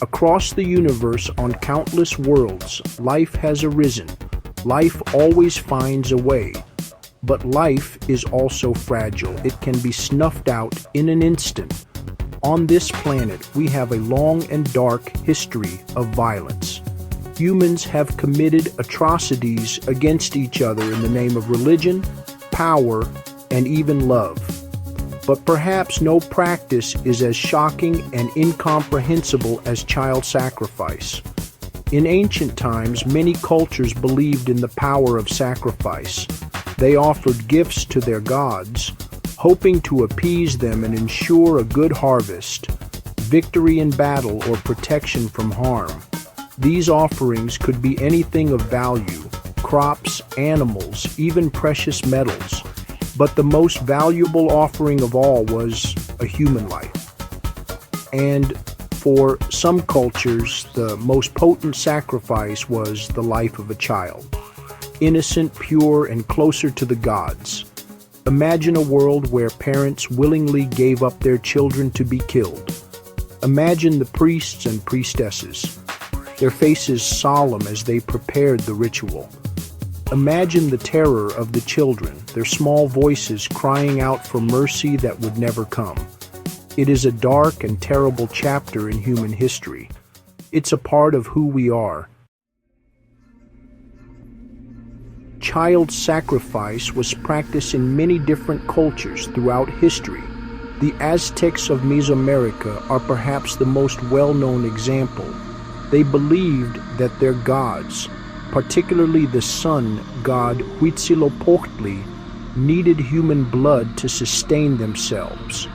Across the universe, on countless worlds, life has arisen. Life always finds a way. But life is also fragile. It can be snuffed out in an instant. On this planet, we have a long and dark history of violence. Humans have committed atrocities against each other in the name of religion, power, and even love. But perhaps no practice is as shocking and incomprehensible as child sacrifice. In ancient times, many cultures believed in the power of sacrifice. They offered gifts to their gods, hoping to appease them and ensure a good harvest, victory in battle, or protection from harm. These offerings could be anything of value: crops, animals, even precious metals. But the most valuable offering of all was a human life. And for some cultures, the most potent sacrifice was the life of a child. Innocent, pure, and closer to the gods. Imagine a world where parents willingly gave up their children to be killed. Imagine the priests and priestesses, their faces solemn as they prepared the ritual. Imagine the terror of the children, their small voices crying out for mercy that would never come. It is a dark and terrible chapter in human history. It's a part of who we are. Child sacrifice was practiced in many different cultures throughout history. The Aztecs of Mesoamerica are perhaps the most well-known example. They believed that their gods, particularly the sun god Huitzilopochtli, needed human blood to sustain themselves.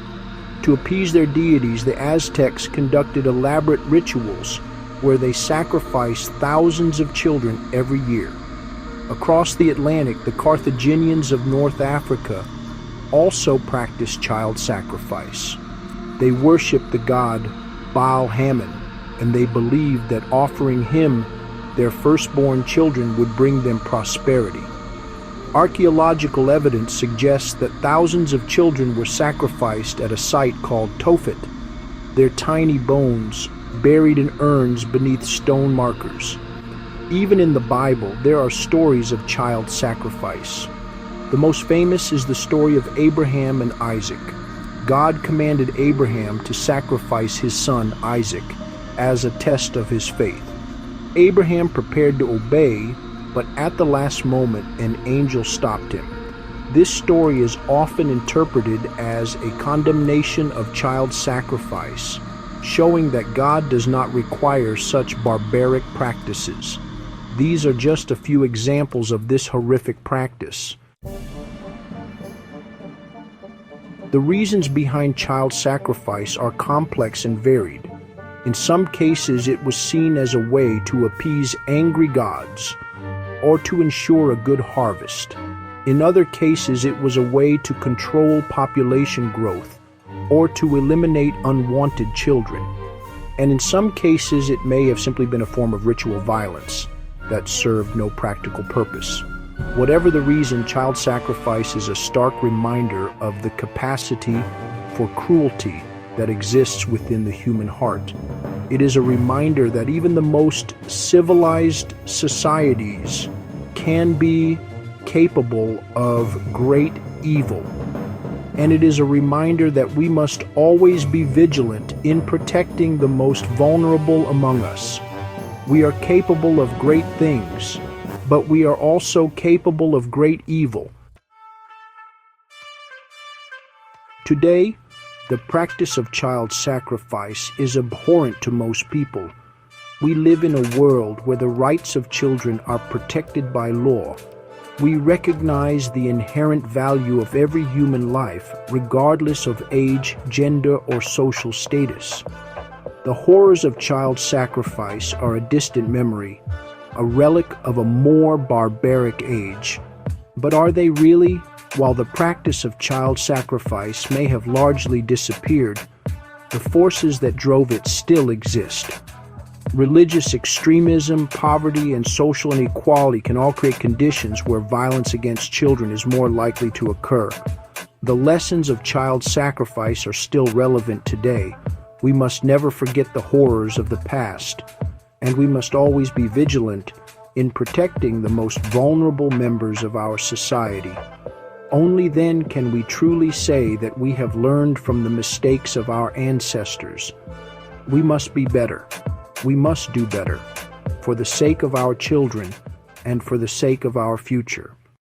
To appease their deities, the Aztecs conducted elaborate rituals where they sacrificed thousands of children every year. Across the Atlantic, the Carthaginians of North Africa also practiced child sacrifice. They worshipped the god Baal-Hamon, and they believed that offering him their firstborn children would bring them prosperity. Archaeological evidence suggests that thousands of children were sacrificed at a site called Tophet, their tiny bones buried in urns beneath stone markers. Even in the Bible, there are stories of child sacrifice. The most famous is the story of Abraham and Isaac. God commanded Abraham to sacrifice his son Isaac as a test of his faith. Abraham prepared to obey, but at the last moment, an angel stopped him. This story is often interpreted as a condemnation of child sacrifice, showing that God does not require such barbaric practices. These are just a few examples of this horrific practice. The reasons behind child sacrifice are complex and varied. In some cases, it was seen as a way to appease angry gods or to ensure a good harvest. In other cases, it was a way to control population growth or to eliminate unwanted children. And in some cases, it may have simply been a form of ritual violence that served no practical purpose. Whatever the reason, child sacrifice is a stark reminder of the capacity for cruelty that exists within the human heart. It is a reminder that even the most civilized societies can be capable of great evil. And it is a reminder that we must always be vigilant in protecting the most vulnerable among us. We are capable of great things, but we are also capable of great evil. Today, the practice of child sacrifice is abhorrent to most people. We live in a world where the rights of children are protected by law. We recognize the inherent value of every human life, regardless of age, gender, or social status. The horrors of child sacrifice are a distant memory, a relic of a more barbaric age. But are they really? While the practice of child sacrifice may have largely disappeared, the forces that drove it still exist. Religious extremism, poverty, and social inequality can all create conditions where violence against children is more likely to occur. The lessons of child sacrifice are still relevant today. We must never forget the horrors of the past, and we must always be vigilant in protecting the most vulnerable members of our society. Only then can we truly say that we have learned from the mistakes of our ancestors. We must be better. We must do better, for the sake of our children and for the sake of our future.